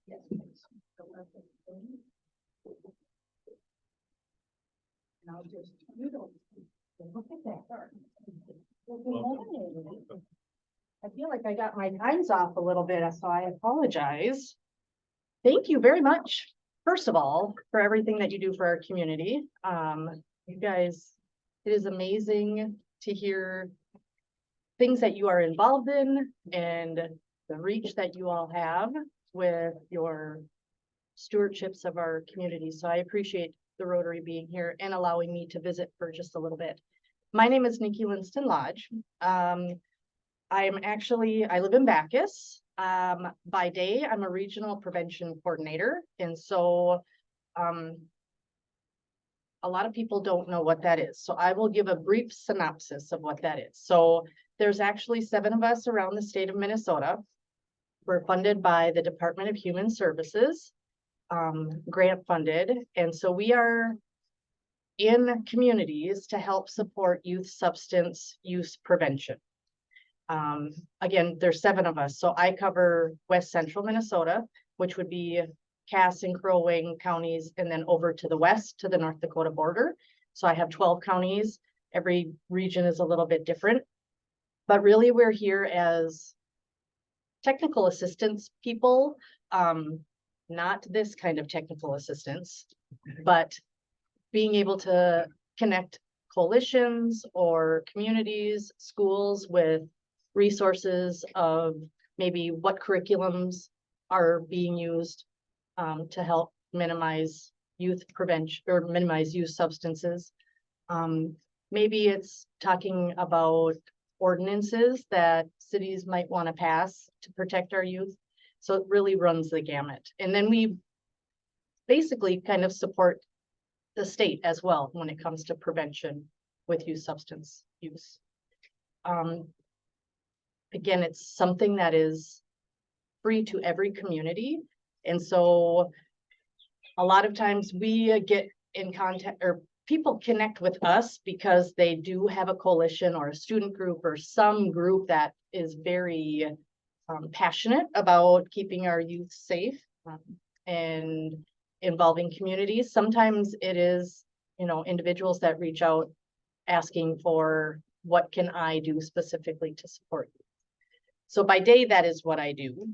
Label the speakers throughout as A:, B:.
A: Yes. And I'll just, you don't, look at that. Well, good morning. I feel like I got my times off a little bit, so I apologize. Thank you very much, first of all, for everything that you do for our community. You guys, it is amazing to hear things that you are involved in and the reach that you all have with your stewardships of our community. So I appreciate the Rotary being here and allowing me to visit for just a little bit. My name is Nicki Linsten-Lodge. I live in Bacchus. By day, I'm a regional prevention coordinator. And so a lot of people don't know what that is. So I will give a brief synopsis of what that is. So there's actually 7 of us around the state of Minnesota. We're funded by the Department of Human Services, grant funded. And so we are in communities to help support youth substance use prevention. Again, there's 7 of us. So I cover West Central Minnesota, which would be Cass and Crow Wing counties, and then over to the west to the North Dakota border. So I have 12 counties. Every region is a little bit different, but really we're here as technical assistance people, not this kind of technical assistance, but being able to connect coalitions or communities, schools with resources of maybe what curriculums are being used to help minimize youth prevention or minimize youth substances. Maybe it's talking about ordinances that cities might want to pass to protect our youth. So it really runs the gamut. And then we basically kind of support the state as well when it comes to prevention with youth substance use. Again, it's something that is free to every community. And so a lot of times we get in contact, or people connect with us because they do have a coalition or a student group or some group that is very passionate about keeping our youth safe and involving communities. Sometimes it is, individuals that reach out asking for what can I do specifically to support you. So by day, that is what I do.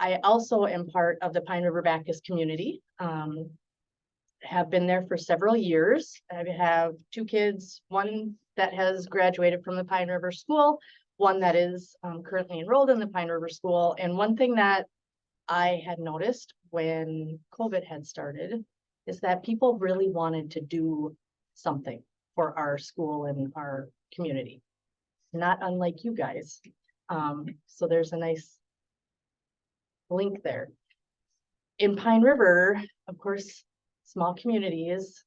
A: I also am part of the Pine River Bacchus community. Have been there for several years. I have 2 kids, one that has graduated from the Pine River School, one that is currently enrolled in the Pine River School. And one thing that I had noticed when COVID had started is that people really wanted to do something for our school and our community, not unlike you guys. So there's a nice link there. In Pine River, of course, small communities,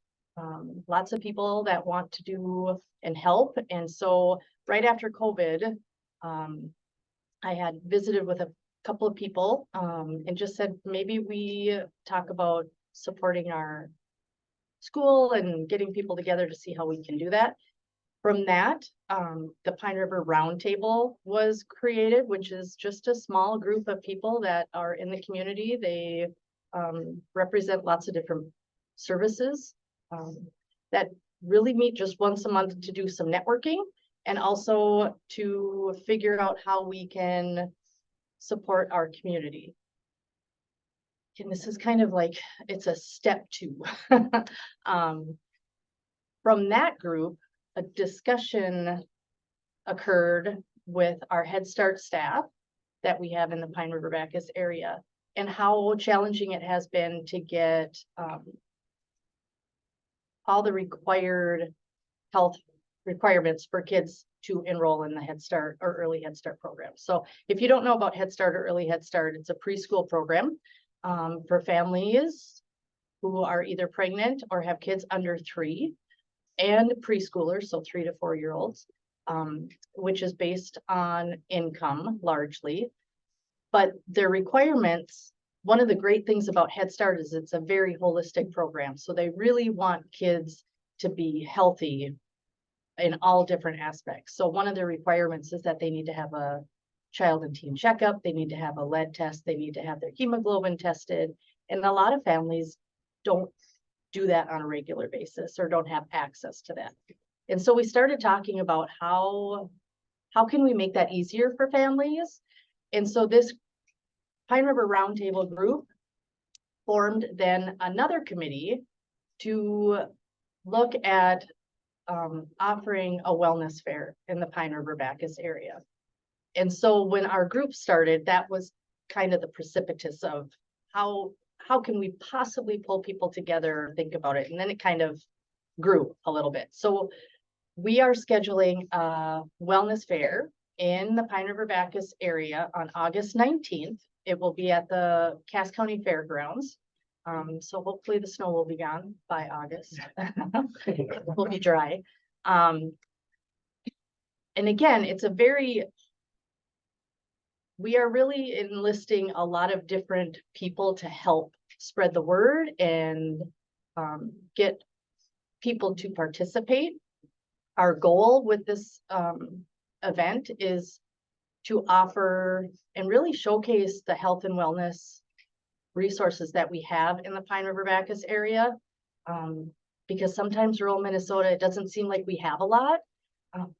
A: lots of people that want to do and help. And so right after COVID, I had visited with a couple of people and just said, maybe we talk about supporting our school and getting people together to see how we can do that. From that, the Pine River Roundtable was created, which is just a small group of people that are in the community. They represent lots of different services that really meet just once a month to do some networking and also to figure out how we can support our community. And this is kind of like, it's a step 2. From that group, a discussion occurred with our Head Start staff that we have in the Pine River Bacchus area and how challenging it has been to get all the required health requirements for kids to enroll in the Head Start or Early Head Start program. So if you don't know about Head Start or Early Head Start, it's a preschool program for families who are either pregnant or have kids under 3 and preschoolers, so 3 to 4-year-olds, which is based on income largely. But their requirements, one of the great things about Head Start is it's a very holistic program. So they really want kids to be healthy in all different aspects. So one of the requirements is that they need to have a child and teen checkup, they need to have a lead test, they need to have their hemoglobin tested. And a lot of families don't do that on a regular basis or don't have access to that. And so we started talking about how can we make that easier for families? And so this Pine River Roundtable group formed then another committee to look at offering a wellness fair in the Pine River Bacchus area. And so when our group started, that was kind of the precipitous of how can we possibly pull people together or think about it? And then it kind of grew a little bit. So we are scheduling a wellness fair in the Pine River Bacchus area on August 19th. It will be at the Cass County Fairgrounds. So hopefully the snow will be gone by August. It will be dry. And again, we are really enlisting a lot of different people to help spread the word and get people to participate. Our goal with this event is to offer and really showcase the health and wellness resources that we have in the Pine River Bacchus area. Because sometimes rural Minnesota, it doesn't seem like we have a lot,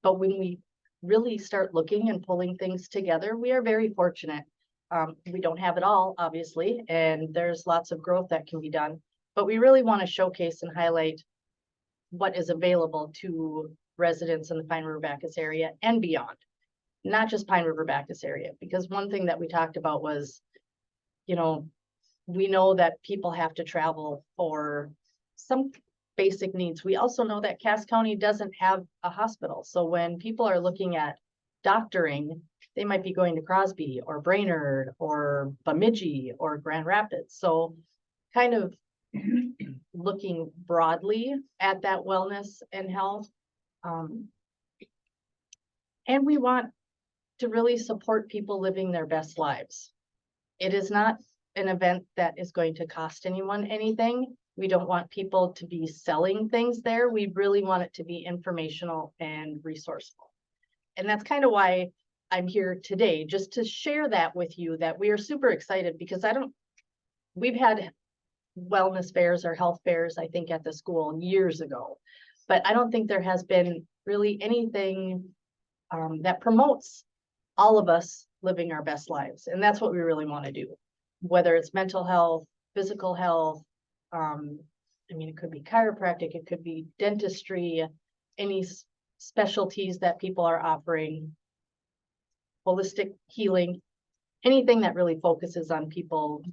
A: but when we really start looking and pulling things together, we are very fortunate. We don't have it all, obviously, and there's lots of growth that can be done, but we really want to showcase and highlight what is available to residents in the Pine River Bacchus area and beyond, not just Pine River Bacchus area, because one thing that we talked about was, we know that people have to travel for some basic needs. We also know that Cass County doesn't have a hospital. So when people are looking at doctoring, they might be going to Crosby or Brainerd or Bemidji or Grand Rapids. So kind of looking broadly at that wellness and health. And we want to really support people living their best lives. It is not an event that is going to cost anyone anything. We don't want people to be selling things there. We really want it to be informational and resourceful. And that's kind of why I'm here today, just to share that with you, that we are super excited because we've had wellness fairs or health fairs, I think, at the school years ago, but I don't think there has been really anything that promotes all of us living our best lives. And that's what we really want to do, whether it's mental health, physical health, it could be chiropractic, it could be dentistry, any specialties that people are offering, holistic healing, anything that really focuses on people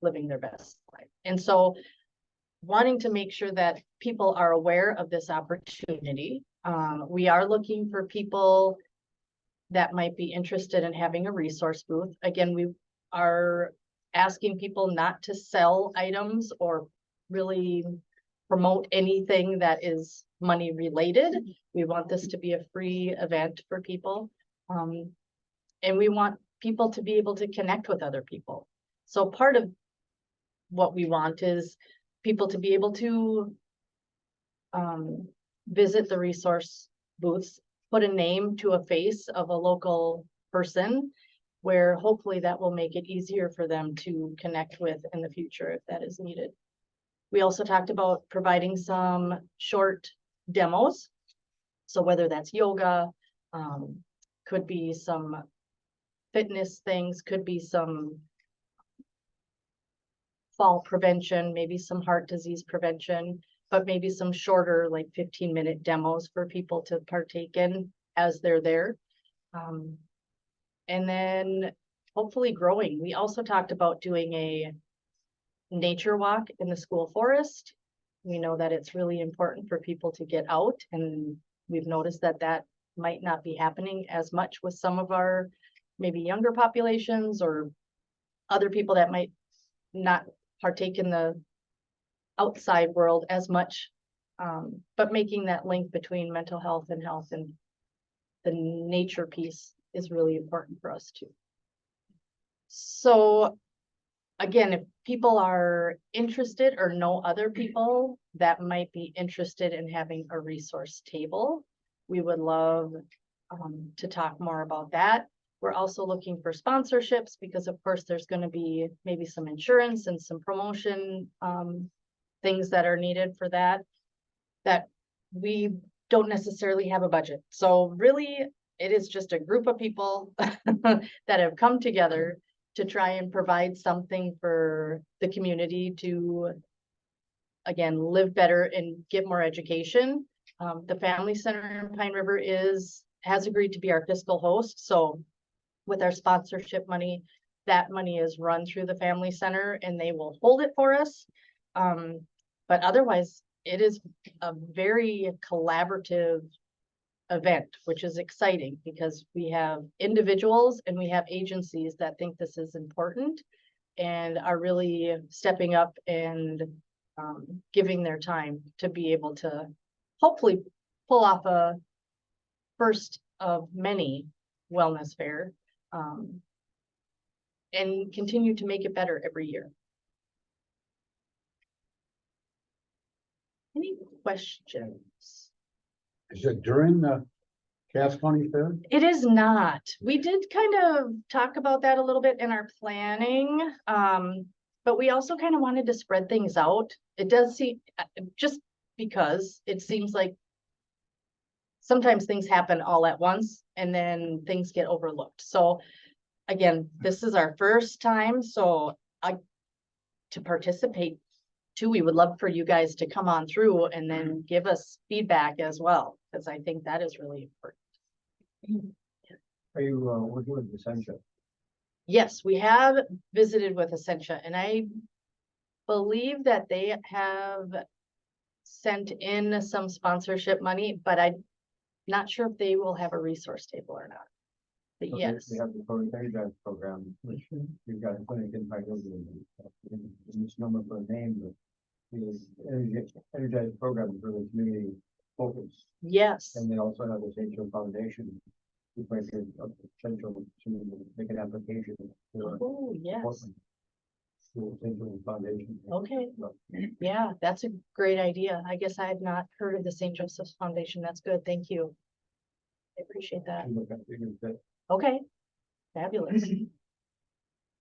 A: living their best life. And so wanting to make sure that people are aware of this opportunity. We are looking for people that might be interested in having a resource booth. Again, we are asking people not to sell items or really promote anything that is money related. We want this to be a free event for people. And we want people to be able to connect with other people. So part of what we want is people to be able to visit the resource booths, put a name to a face of a local person, where hopefully that will make it easier for them to connect with in the future if that is needed. We also talked about providing some short demos. So whether that's yoga, could be some fitness things, could be some fall prevention, maybe some heart disease prevention, but maybe some shorter, like 15-minute demos for people to partake in as they're there. And then hopefully growing. We also talked about doing a nature walk in the school forest. We know that it's really important for people to get out, and we've noticed that that might not be happening as much with some of our maybe younger populations or other people that might not partake in the outside world as much, but making that link between mental health and the nature piece is really important for us too. So again, if people are interested or know other people that might be interested in having a resource table, we would love to talk more about that. We're also looking for sponsorships because of course there's going to be maybe some insurance and some promotion things that are needed for that we don't necessarily have a budget. So really it is just a group of people that have come together to try and provide something for the community to, again, live better and get more education. The Family Center in Pine River has agreed to be our fiscal host. So with our sponsorship money, that money is run through the Family Center and they will hold it for us. But otherwise, it is a very collaborative event, which is exciting because we have individuals and we have agencies that think this is important and are really stepping up and giving their time to be able to hopefully pull off a first of many wellness fair and continue to make it better every year. Any questions?
B: Is it during the Cass County Fair?
A: It is not. We did kind of talk about that a little bit in our planning, but we also kind of wanted to spread things out. It does seem, just because it seems like sometimes things happen all at once and then things get overlooked. So again, this is our first time, so to participate too, we would love for you guys to come on through and then give us feedback as well, because I think that is really important.
B: Are you working with Essentia?
A: Yes, we have visited with Essentia, and I believe that they have sent in some sponsorship money, but I'm not sure if they will have a resource table or not. But
B: Okay,
A: yes.
B: we have the Energize program, which we've got a clinic in Pine River, and this number for a name, but the Energize program is really community focused.
A: Yes.
B: And they also have the St. Joe Foundation, which might be a potential to make an application for.
A: Oh, yes.
B: St. Joe Foundation.
A: Okay. Yeah, that's a great idea. I guess I had not heard of the St. Joseph's Foundation. That's good. Thank you. I appreciate that. Okay. Fabulous.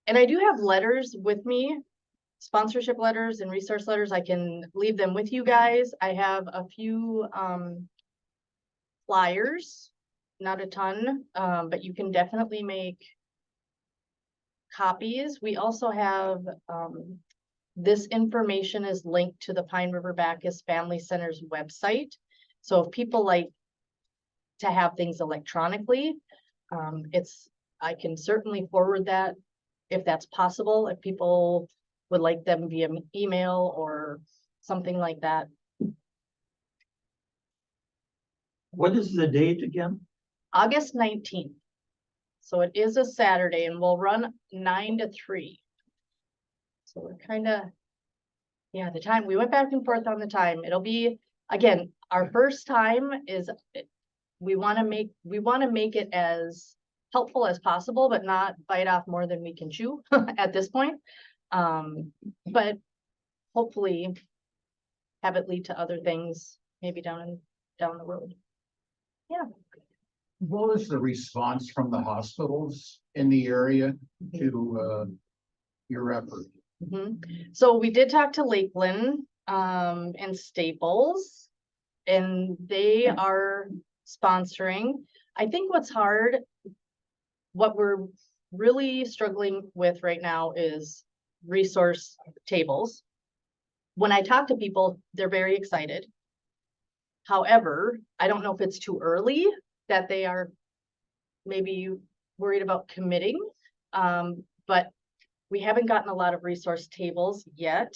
A: And I do have letters with me, sponsorship letters and resource letters. I can leave them with you guys. I have a few flyers, not a ton, but you can definitely make copies. We also have this information is linked to the Pine River Bacchus Family Center's website. So if people like to have things electronically, I can certainly forward that if that's possible, if people would like them via email or something like that.
C: What is the date again?
A: August 19th. So it is a Saturday and we'll run 9 to 3. So we're kind of, yeah, the time, we went back and forth on the time. It'll be, again, our first time is, we want to make it as helpful as possible, but not bite off more than we can chew at this point. But hopefully have it lead to other things, maybe down the road. Yeah.
D: What was the response from the hospitals in the area to your effort?
A: So we did talk to Lakeland and Staples, and they are sponsoring. I think what's hard, what we're really struggling with right now is resource tables. When I talk to people, they're very excited. However, I don't know if it's too early that they are maybe worried about committing, but we haven't gotten a lot of resource tables yet.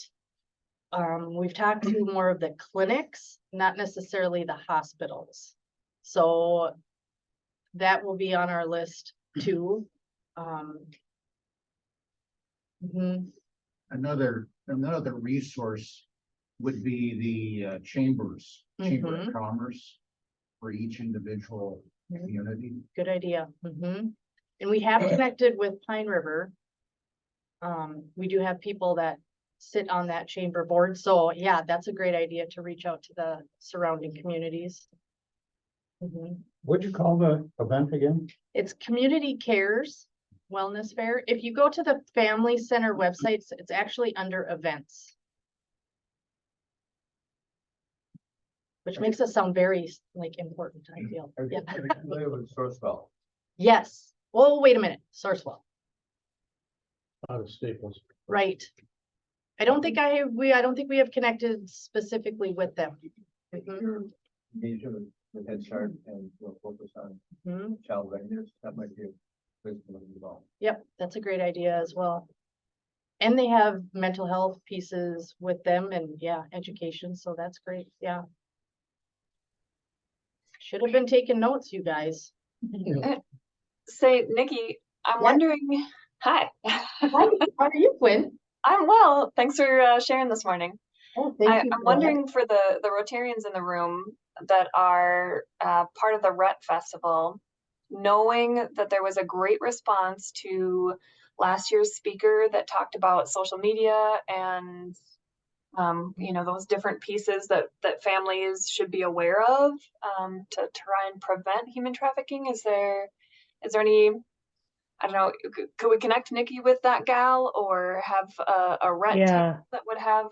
A: We've talked to more of the clinics, not necessarily the hospitals. So that will be on our list too.
D: Another resource would be the Chamber of Commerce for each individual community.
A: Good idea. And we have connected with Pine River. We do have people that sit on that chamber board. So yeah, that's a great idea to reach out to the surrounding communities. Mhm.
D: What'd you call the event again?
A: It's Community Cares Wellness Fair. If you go to the Family Center website, it's actually under events. Which makes us sound very like important, I feel.
B: Are
A: Yeah.
B: you familiar with Sourcewell?
A: Yes. Oh, wait a minute. Sourcewell.
D: Out of Staples.
A: Right. I don't think I don't think we have connected specifically with them. Mhm.
B: Engagement with Head Start and we'll focus on
A: Mhm.
B: child readiness. That might be a place to look involved.
A: Yep, that's a great idea as well. And they have mental health pieces with them and yeah, education. So that's great. Yeah. Should have been taking notes, you guys.
E: Say, Nikki, I'm
A: Yeah.
E: wondering, hi.
A: Hi, how are you, Quinn?
E: I'm well. Thanks for sharing this morning.
A: Oh, thank you.
E: I'm
A: for
E: wondering for the Rotarians in the room that are part of the RET Festival, knowing that there was a great response to last year's speaker that talked about social media and you know, those different pieces that families should be aware of to try and prevent human trafficking. Is there any, I don't know, could we connect Nikki with that gal or have a RET team
F: Yeah,
E: that would have?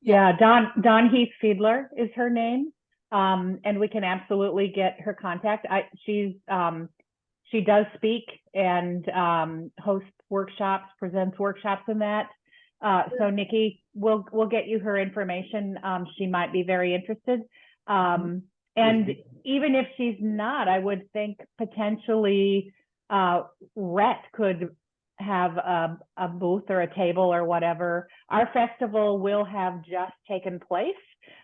F: yeah. Dawn Heath Fiedler is her name. And we can absolutely get her contact. She does speak and hosts workshops, presents workshops and that. So Nikki, we'll get you her information. She might be very interested. And even if she's not, I would think potentially RET could have a booth or a table or whatever. Our festival will have just taken place,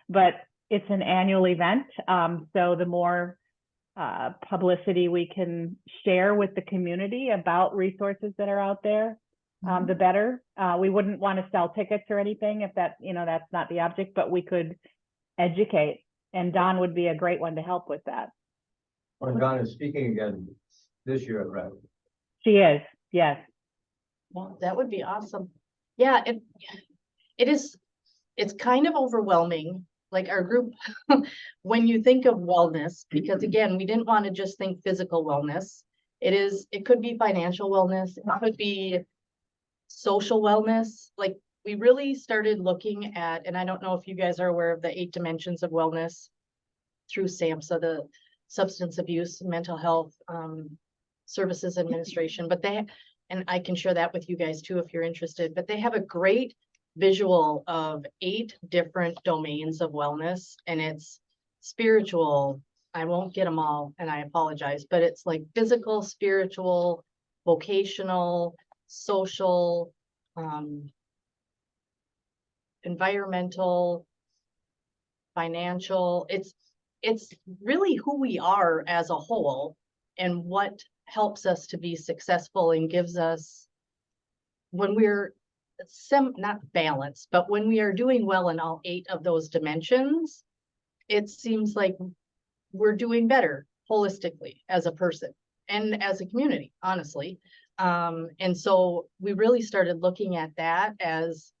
F: but it's an annual event. So the more publicity we can share with the community about resources that are out there, the better. We wouldn't want to sell tickets or anything if that, that's not the object, but we could educate. And Dawn would be a great one to help with that.
B: When Don is speaking again this year at RED.
F: She is, yes.
A: Well, that would be awesome. Yeah, it is, it's kind of overwhelming, like our group, when you think of wellness, because again, we didn't want to just think physical wellness. It could be financial wellness, it could be social wellness. Like we really started looking at, and I don't know if you guys are aware of the 8 dimensions of wellness through SAMHSA, the Substance Abuse, Mental Health Services Administration, but and I can share that with you guys too, if you're interested, but they have a great visual of 8 different domains of wellness, and it's spiritual. I won't get them all and I apologize, but it's like physical, spiritual, vocational, social, environmental, financial. It's really who we are as a whole and what helps us to be successful and gives us, when we're not balanced, but when we are doing well in all 8 of those dimensions, it seems like we're doing better holistically as a person and as a community, honestly. And so we really started looking at that as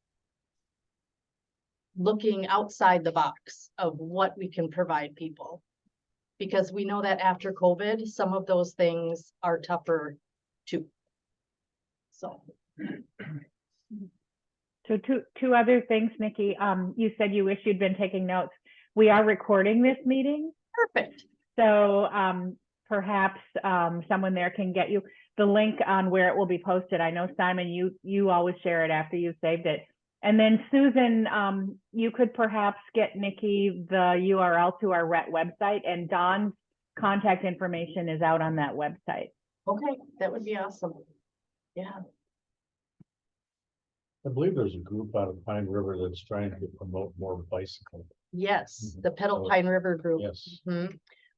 A: looking outside the box of what we can provide people. Because we know that after COVID, some of those things are tougher too. So.
F: So two other things, Nikki. You said you wish you'd been taking notes. We are recording this meeting.
A: Perfect.
F: So perhaps someone there can get you the link on where it will be posted. I know, Simon, you always share it after you saved it. And then Susan, you could perhaps get Nikki the URL to our RET website, and Dawn's contact information is out on that website.
A: Okay, that would be awesome. Yeah.
G: I believe there's a group out of Pine River that's trying to promote more bicycle.
A: Yes, the Pedal Pine River group.
G: Yes.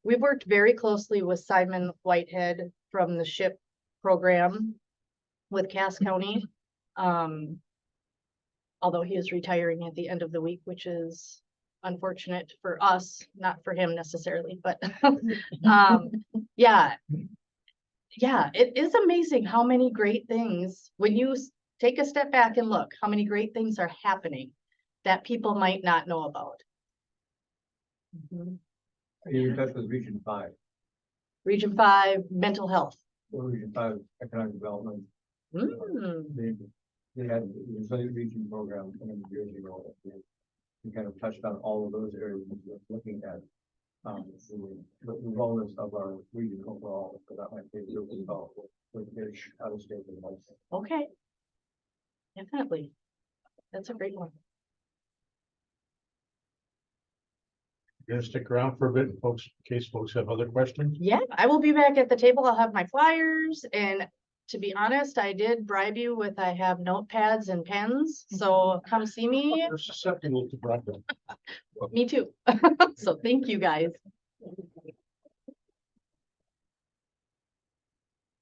A: We've worked very closely with Simon Whitehead from the SHIP program with Cass County. Although he is retiring at the end of the week, which is unfortunate for us, not for him necessarily, but yeah, it is amazing how many great things, when you take a step back and look, how many great things are happening that people might not know about.
B: Are you in touch with Region 5,
A: Region 5, mental health.
B: or Region 5 Economic Development?
A: Mm,
B: They had, there's a region program in years ago. We kind of touched on all of those areas, looking at the wellness of our region overall, so that might be really about with fish out of state and like.
A: okay. Definitely. That's a great one.
G: You're gonna stick around for a bit, folks, in case folks have other questions?
A: Yeah, I will be back at the table. I'll have my flyers, and to be honest, I did bribe you with, I have notepads and pens, so come see me.
G: You're susceptible to broadband.
A: Me too. So thank you, guys.